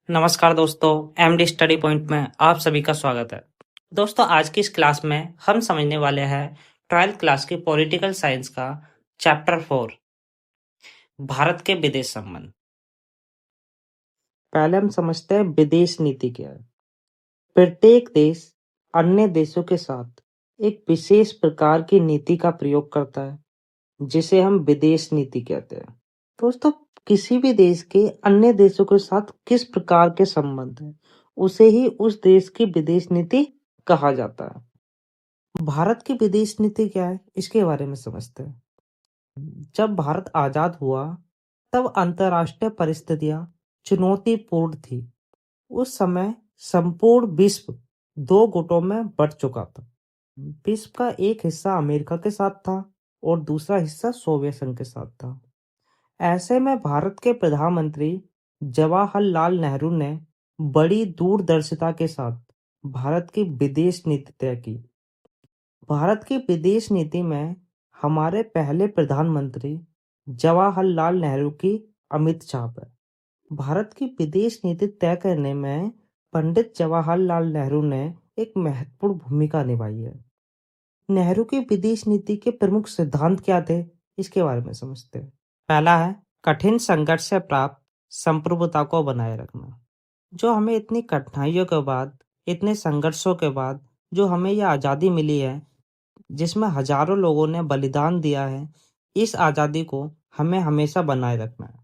नमस्कार दोस्तों, MD study point में आप सभी का स्वागत है। दोस्तों, आज की इस क्लास में हम समझने वाले हैं 12th क्लास की पॉलिटिकल साइंस का चैप्टर 4 भारत के विदेश संबंध। पहले हम समझते हैं विदेश नीति क्या है। प्रत्येक देश अन्य देशों के साथ एक विशेष प्रकार की नीति का प्रयोग करता है, जिसे हम विदेश नीति कहते हैं। दोस्तों, किसी भी देश के अन्य देशों के साथ किस प्रकार के संबंध हैं, उसे ही उस देश की विदेश नीति कहा जाता है। भारत की विदेश नीति क्या है, इसके बारे में समझते हैं। जब भारत आजाद हुआ, तब अंतर्राष्ट्रीय परिस्थितियां चुनौतीपूर्ण थी। उस समय संपूर्ण विश्व दो गुटों में बंट चुका था। विश्व का एक हिस्सा अमेरिका के साथ था और दूसरा हिस्सा सोवियत संघ के साथ था। ऐसे में भारत के प्रधानमंत्री जवाहरलाल नेहरू ने बड़ी दूरदर्शिता के साथ भारत की विदेश नीति तय की। भारत की विदेश नीति में हमारे पहले प्रधानमंत्री जवाहरलाल नेहरू की अमिट छाप है। भारत की विदेश नीति तय करने में पंडित जवाहरलाल नेहरू ने एक महत्वपूर्ण भूमिका निभाई है। नेहरू की विदेश नीति के प्रमुख सिद्धांत क्या थे, इसके बारे में समझते हैं। पहला है कठिन संघर्ष से प्राप्त संप्रभुता को बनाए रखना। जो हमें इतनी कठिनाइयों के बाद, इतने संघर्षों के बाद जो हमें यह आज़ादी मिली है, जिसमें हजारों लोगों ने बलिदान दिया है, इस आज़ादी को हमें हमेशा बनाए रखना है।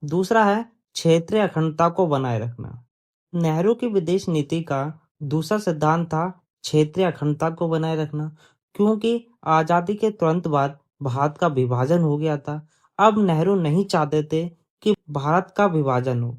दूसरा है क्षेत्रीय अखंडता को बनाए रखना। नेहरू की विदेश नीति का दूसरा सिद्धांत था क्षेत्रीय अखंडता को बनाए रखना, क्योंकि आज़ादी के तुरंत बाद भारत का विभाजन हो गया था। अब नेहरू नहीं चाहते थे कि भारत का विभाजन हो।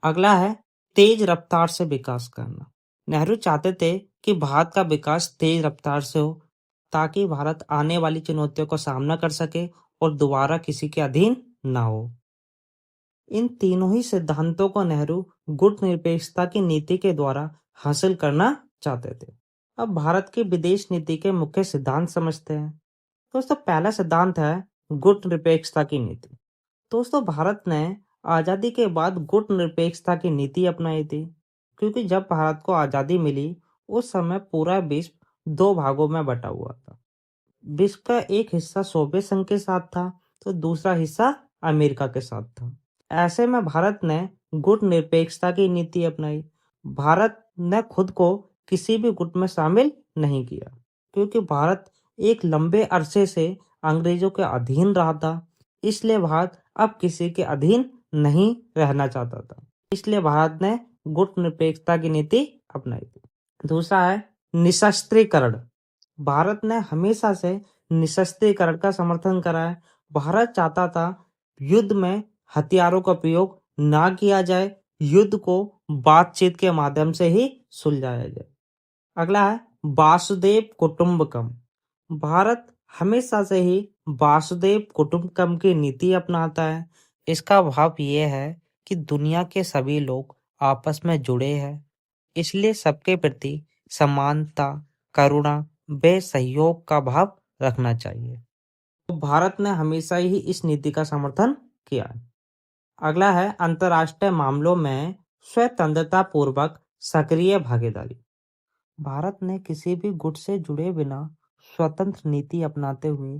अगला है तेज रफ्तार से विकास करना। नेहरू चाहते थे कि भारत का विकास तेज रफ्तार से हो, ताकि भारत आने वाली चुनौतियों का सामना कर सके और दोबारा किसी के अधीन ना हो। इन तीनों ही सिद्धांतों को नेहरू गुटनिरपेक्षता की नीति के द्वारा हासिल करना चाहते थे। अब भारत की विदेश नीति के मुख्य सिद्धांत समझते हैं। दोस्तों, पहला सिद्धांत है गुटनिरपेक्षता की नीति। दोस्तों, भारत ने आज़ादी के बाद गुटनिरपेक्षता की नीति अपनाई थी, क्योंकि जब भारत को आज़ादी मिली, उस समय पूरा विश्व दो भागों में बटा हुआ था। विश्व का एक हिस्सा सोवियत संघ के साथ था, तो दूसरा हिस्सा अमेरिका के साथ था। ऐसे में भारत ने गुटनिरपेक्षता की नीति अपनाई। भारत ने खुद को किसी भी गुट में शामिल नहीं किया, क्योंकि भारत एक लंबे अरसे से अंग्रेजों के अधीन रहा था। इसलिए भारत अब किसी के अधीन नहीं रहना चाहता था। इसलिए भारत ने गुटनिरपेक्षता की नीति अपनाई थी। दूसरा है निशस्त्रीकरण। भारत ने हमेशा से निशस्त्रीकरण का समर्थन करा है। भारत चाहता था युद्ध में हथियारों का प्रयोग ना किया जाए, युद्ध को बातचीत के माध्यम से ही सुलझाया जाए। अगला है वासुदेव कुटुंबकम। भारत हमेशा से ही वासुदेव कुटुंबकम की नीति अपनाता है। इसका भाव यह है कि दुनिया के सभी लोग आपस में जुड़े हैं, इसलिए सबके प्रति समानता, करुणा व सहयोग का भाव रखना चाहिए। तो भारत ने हमेशा ही इस नीति का समर्थन किया है। अगला है अंतर्राष्ट्रीय मामलों में स्वतंत्रता पूर्वक सक्रिय भागीदारी। भारत ने किसी भी गुट से जुड़े बिना स्वतंत्र नीति अपनाते हुए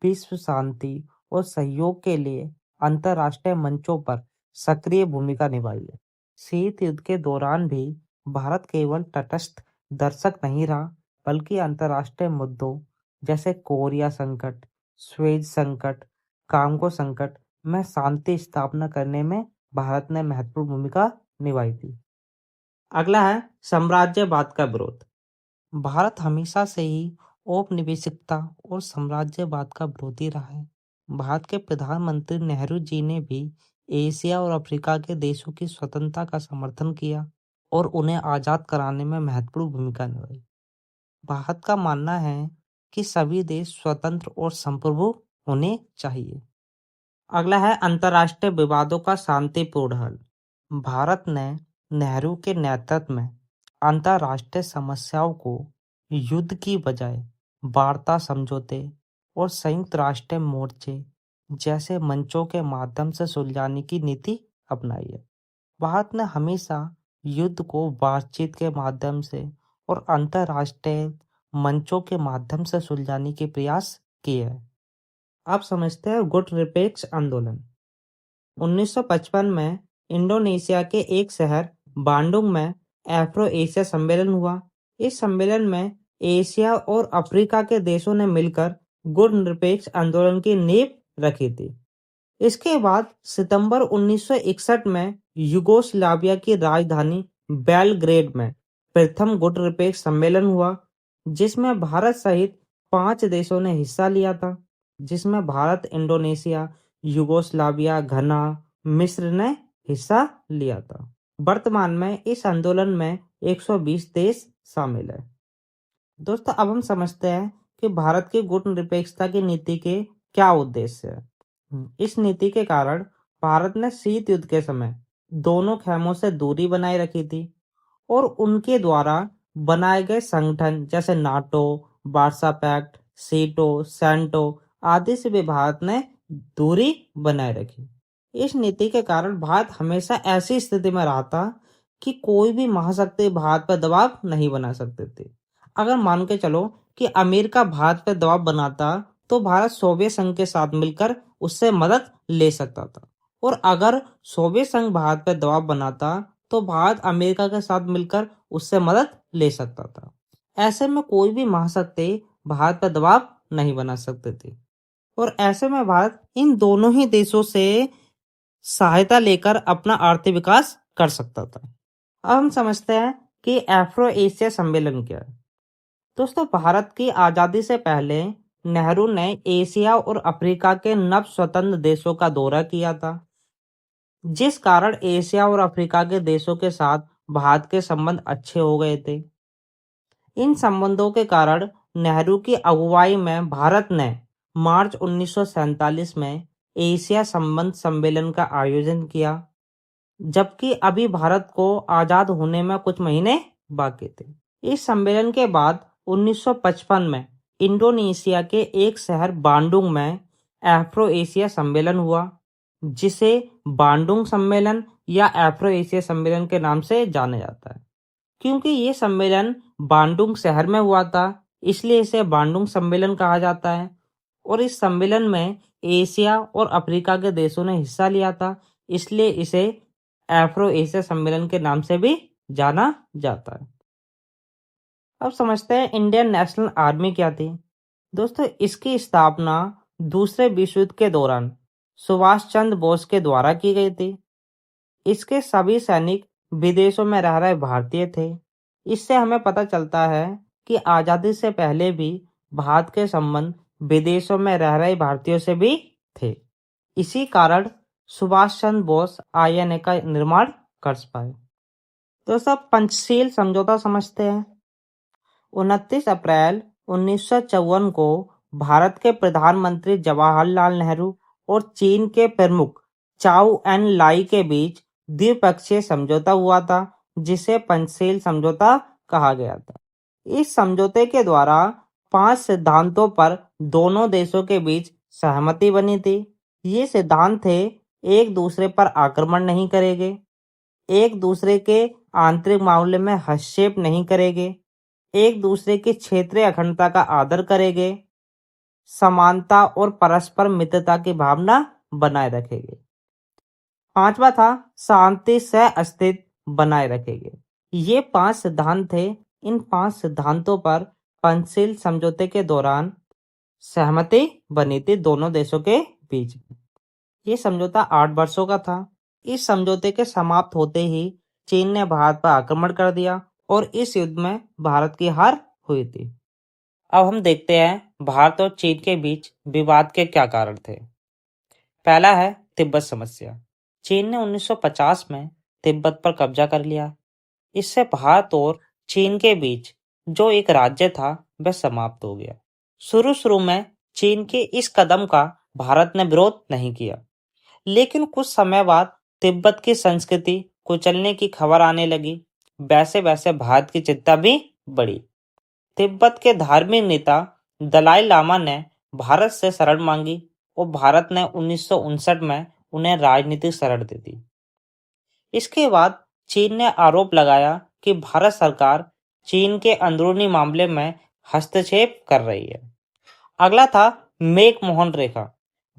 विश्व शांति और सहयोग के लिए अंतर्राष्ट्रीय मंचों पर सक्रिय भूमिका निभाई है। शीत युद्ध के दौरान भी भारत केवल तटस्थ दर्शक नहीं रहा, बल्कि अंतर्राष्ट्रीय मुद्दों जैसे कोरिया संकट, स्वेज संकट, कांगो संकट में शांति स्थापना करने में भारत ने महत्वपूर्ण भूमिका निभाई थी। अगला है साम्राज्यवाद का विरोध। भारत हमेशा से ही औपनिवेशिकता और साम्राज्यवाद का विरोधी रहा है। भारत के प्रधानमंत्री नेहरू जी ने भी एशिया और अफ्रीका के देशों की स्वतंत्रता का समर्थन किया और उन्हें आज़ाद कराने में महत्वपूर्ण भूमिका निभाई। भारत का मानना है कि सभी देश स्वतंत्र और संप्रभु होने चाहिए। अगला है अंतर्राष्ट्रीय विवादों का शांतिपूर्ण हल। भारत ने नेहरू के नेतृत्व में अंतर्राष्ट्रीय समस्याओं को युद्ध की बजाय वार्ता, समझौते और संयुक्त राष्ट्र मोर्चे जैसे मंचों के माध्यम से सुलझाने की नीति अपनाई है। भारत ने हमेशा युद्ध को बातचीत के माध्यम से और अंतर्राष्ट्रीय मंचों के माध्यम से सुलझाने के प्रयास किए हैं। आप समझते हैं गुट निरपेक्ष आंदोलन 1955 में इंडोनेशिया के एक शहर बांडुंग में एफ्रो एशिया सम्मेलन हुआ। इस सम्मेलन में एशिया और अफ्रीका के देशों ने मिलकर गुट निरपेक्ष आंदोलन की नींव रखी थी। इसके बाद सितंबर 1961 में यूगोस्लाविया की राजधानी बेलग्रेड में प्रथम गुट निरपेक्ष सम्मेलन हुआ, जिसमें भारत सहित 5 देशों ने हिस्सा लिया था, जिसमें भारत, इंडोनेशिया, यूगोस्लाविया, घना, मिस्र ने हिस्सा लिया था। वर्तमान में इस आंदोलन में 120 देश शामिल है। दोस्तों, अब हम समझते हैं कि भारत की गुट निरपेक्षता की नीति के क्या उद्देश्य है। इस नीति के कारण भारत ने शीत युद्ध के समय दोनों खेमों से दूरी बनाए रखी थी और उनके द्वारा बनाए गए संगठन जैसे नाटो, वार्सा पैक्ट, सीटो, सेंटो आदि से भी भारत ने दूरी बनाए रखी। इस नीति के कारण भारत हमेशा ऐसी स्थिति में रहा था कि कोई भी महाशक्ति भारत पर दबाव नहीं बना सकते थे। अगर मान के चलो कि अमेरिका भारत पर दबाव बनाता तो भारत सोवियत संघ के साथ मिलकर उससे मदद ले सकता था, और अगर सोवियत संघ भारत पर दबाव बनाता तो भारत अमेरिका के साथ मिलकर उससे मदद ले सकता था। ऐसे में कोई भी महाशक्ति भारत पर दबाव नहीं बना सकते थे, और ऐसे में भारत इन दोनों ही देशों से सहायता लेकर अपना आर्थिक विकास कर सकता था। अब हम समझते हैं कि एफ्रो एशिया सम्मेलन क्या है। दोस्तों, भारत की आजादी से पहले नेहरू ने एशिया और अफ्रीका के नव स्वतंत्र देशों का दौरा किया था, जिस कारण एशिया और अफ्रीका के देशों के साथ भारत के संबंध अच्छे हो गए थे। इन संबंधों के कारण नेहरू की अगुवाई में भारत ने मार्च 1947 में एशिया संबंध सम्मेलन का आयोजन किया, जबकि अभी भारत को आजाद होने में कुछ महीने बाकी थे। इस सम्मेलन के बाद 1955 में इंडोनेशिया के एक शहर बांडुंग में एफ्रो एशिया सम्मेलन हुआ, जिसे बांडुंग सम्मेलन या एफ्रो एशिया सम्मेलन के नाम से जाना जाता है। क्योंकि ये सम्मेलन बांडुंग शहर में हुआ था, इसलिए इसे बांडुंग सम्मेलन कहा जाता है। और इस सम्मेलन में एशिया और अफ्रीका के देशों ने हिस्सा लिया था, इसलिए इसे एफ्रो एशिया सम्मेलन के नाम से भी जाना जाता है। अब समझते हैं इंडियन नेशनल आर्मी क्या थी। दोस्तों, इसकी स्थापना दूसरे विश्व युद्ध के दौरान सुभाष चंद्र बोस के द्वारा की गई थी। इसके सभी सैनिक विदेशों में रह रहे भारतीय थे। इससे हमें पता चलता है कि आज़ादी से पहले भी भारत के संबंध विदेशों में रह रहे भारतीयों से भी थे। इसी कारण सुभाष चंद्र बोस आईएनए का निर्माण कर पाए। तो सब पंचशील समझौता समझते हैं। 29 अप्रैल 1954 को भारत के प्रधानमंत्री जवाहरलाल नेहरू और चीन के प्रमुख चाउ एन लाई के बीच द्विपक्षीय समझौता हुआ था, जिसे पंचशील समझौता कहा गया था। इस समझौते के द्वारा 5 सिद्धांतों पर दोनों देशों के बीच सहमति बनी थी। ये सिद्धांत थे: एक दूसरे पर आक्रमण नहीं करेंगे, एक दूसरे के आंतरिक मामले में हस्तक्षेप नहीं करेंगे, एक दूसरे की क्षेत्रीय अखंडता का आदर करेंगे, समानता और परस्पर मित्रता की भावना बनाए रखेंगे। 5वां था शांति सह अस्तित्व बनाए रखेंगे। ये 5 सिद्धांत थे। इन 5 सिद्धांतों पर पंचशील समझौते के दौरान सहमति बनी थी दोनों देशों के बीच। ये समझौता 8 वर्षों का था। इस समझौते के समाप्त होते ही चीन ने भारत पर आक्रमण कर दिया और इस युद्ध में भारत की हार हुई थी। अब हम देखते हैं भारत और चीन के बीच विवाद के क्या कारण थे। पहला है तिब्बत समस्या। चीन ने 1950 में तिब्बत पर कब्जा कर लिया। इससे भारत और चीन के बीच जो एक राज्य था वह समाप्त हो गया। शुरू में चीन के इस कदम का भारत ने विरोध नहीं किया, लेकिन कुछ समय बाद तिब्बत की संस्कृति कुचलने की खबर आने लगी। वैसे वैसे भारत की चिंता भी बढ़ी। तिब्बत के धार्मिक नेता दलाई लामा ने भारत से शरण मांगी और भारत ने 1959 में उन्हें राजनीतिक शरण दे दी। इसके बाद चीन ने आरोप लगाया कि भारत सरकार चीन के अंदरूनी मामले में हस्तक्षेप कर रही है। अगला था मैक-मोहन रेखा।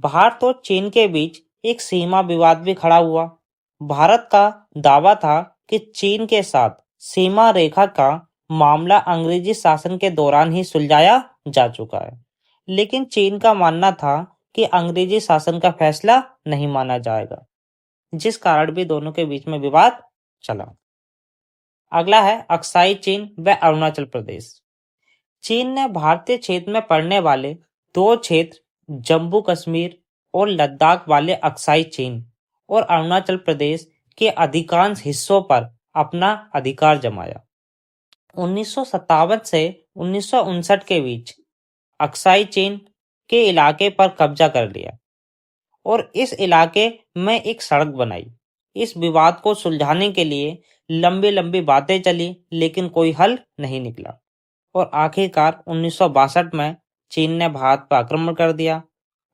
भारत और चीन के बीच एक सीमा विवाद भी खड़ा हुआ। भारत का दावा था कि चीन के साथ सीमा रेखा का मामला अंग्रेजी शासन के दौरान ही सुलझाया जा चुका है, लेकिन चीन का मानना था कि अंग्रेजी शासन का फैसला नहीं माना जाएगा, जिस कारण भी दोनों के बीच में विवाद चला। अगला है अक्साई चीन व अरुणाचल प्रदेश। चीन ने भारतीय क्षेत्र में पड़ने वाले दो क्षेत्र जम्मू कश्मीर और लद्दाख वाले अक्साई चीन और अरुणाचल प्रदेश के अधिकांश हिस्सों पर अपना अधिकार जमाया। 1957 से 1959 के बीच अक्साई चीन के इलाके पर कब्जा कर लिया और इस इलाके में एक सड़क बनाई। इस विवाद को सुलझाने के लिए लंबी लंबी बातें चली, लेकिन कोई हल नहीं निकला और आखिरकार 1962 में चीन ने भारत पर आक्रमण कर दिया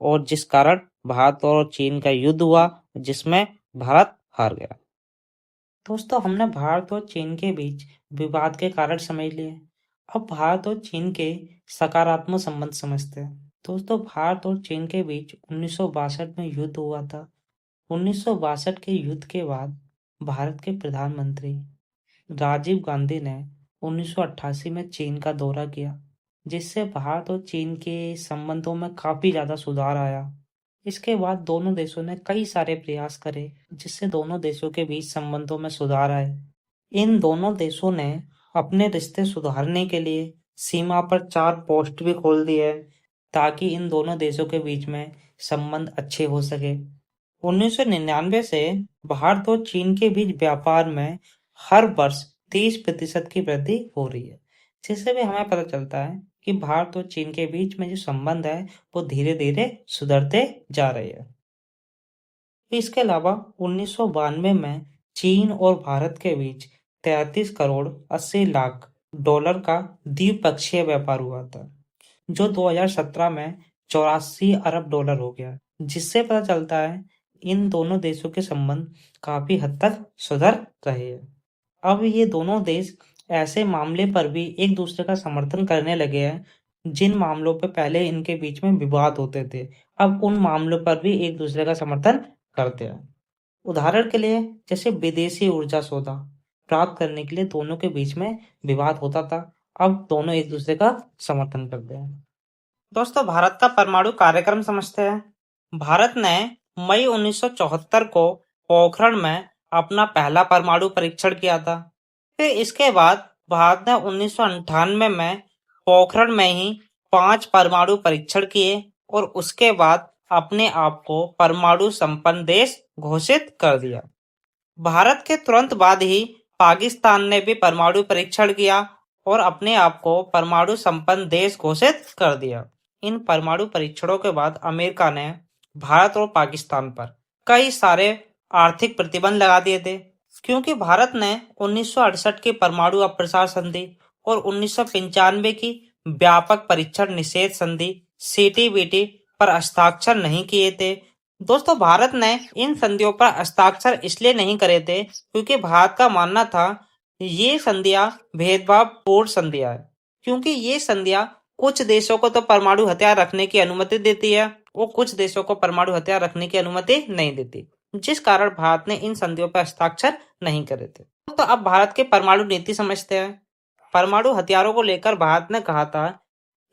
और जिस कारण भारत और चीन का युद्ध हुआ, जिसमें भारत हार गया। दोस्तों, हमने भारत और चीन के बीच विवाद के कारण समझ लिए। अब भारत और चीन के सकारात्मक संबंध समझते हैं। दोस्तों, भारत और चीन के बीच 1962 में युद्ध हुआ था। 1962 के युद्ध के बाद भारत के प्रधानमंत्री राजीव गांधी ने 1988 में चीन का दौरा किया, जिससे भारत और चीन के संबंधों में काफी ज्यादा सुधार आया। इसके बाद दोनों देशों ने कई सारे प्रयास करे, जिससे दोनों देशों के बीच संबंधों में सुधार आए। इन दोनों देशों ने अपने रिश्ते सुधारने के लिए सीमा पर 4 पोस्ट भी खोल दिए, ताकि इन दोनों देशों के बीच में संबंध अच्छे हो सके। 1999 से भारत और चीन के बीच व्यापार में हर वर्ष 30% की वृद्धि हो रही है, जिससे भी हमें पता चलता है कि भारत और चीन के बीच में जो संबंध है वो धीरे धीरे सुधरते जा रहे हैं। इसके अलावा 1992 में चीन और भारत के बीच 33 करोड़ 80 लाख डॉलर का द्विपक्षीय व्यापार हुआ था, जो 2017 में 84 अरब डॉलर हो गया, जिससे पता चलता है इन दोनों देशों के संबंध काफी हद तक सुधर रहे हैं। अब ये दोनों देश ऐसे मामले पर भी एक दूसरे का समर्थन करने लगे हैं, जिन मामलों पर पहले इनके बीच में विवाद होते थे, अब उन मामलों पर भी एक दूसरे का समर्थन करते हैं। उदाहरण के लिए जैसे विदेशी ऊर्जा सौदा प्राप्त करने के लिए दोनों के बीच में विवाद होता था, अब दोनों एक दूसरे का समर्थन करते हैं। दोस्तों, भारत का परमाणु कार्यक्रम समझते हैं। भारत ने मई 1974 को पोखरण में अपना पहला परमाणु परीक्षण किया था। फिर इसके बाद भारत ने 1998 में पोखरण में ही 5 परमाणु परीक्षण किए और उसके बाद अपने आप को परमाणु संपन्न देश घोषित कर दिया। भारत के तुरंत बाद ही पाकिस्तान ने भी परमाणु परीक्षण किया और अपने आप को परमाणु संपन्न देश घोषित कर दिया। इन परमाणु परीक्षणों के बाद अमेरिका ने भारत और पाकिस्तान पर कई सारे आर्थिक प्रतिबंध लगा दिए थे, क्योंकि भारत ने 1968 की परमाणु अप्रसार संधि और 1995 की व्यापक परीक्षण निषेध संधि CTBT पर हस्ताक्षर नहीं किए थे। दोस्तों, भारत ने इन संधियों पर हस्ताक्षर इसलिए नहीं करे थे क्योंकि भारत का मानना था ये संधियां भेदभावपूर्ण संधियां है, क्योंकि ये संधियां कुछ देशों को तो परमाणु हथियार रखने की अनुमति देती है और कुछ देशों को परमाणु हथियार रखने की अनुमति नहीं देती, जिस कारण भारत ने इन संधियों पर हस्ताक्षर नहीं करे थे। तो अब भारत की परमाणु नीति समझते हैं। परमाणु हथियारों को लेकर भारत ने कहा था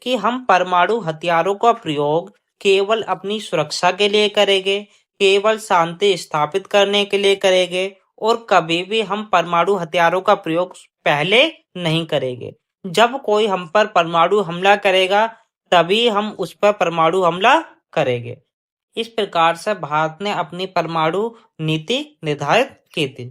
कि हम परमाणु हथियारों का प्रयोग केवल अपनी सुरक्षा के लिए करेंगे, केवल शांति स्थापित करने के लिए करेंगे और कभी भी हम परमाणु हथियारों का प्रयोग पहले नहीं करेंगे। जब कोई हम पर परमाणु हमला करेगा तभी हम उस पर परमाणु हमला करेंगे। इस प्रकार से भारत ने अपनी परमाणु नीति निर्धारित की थी।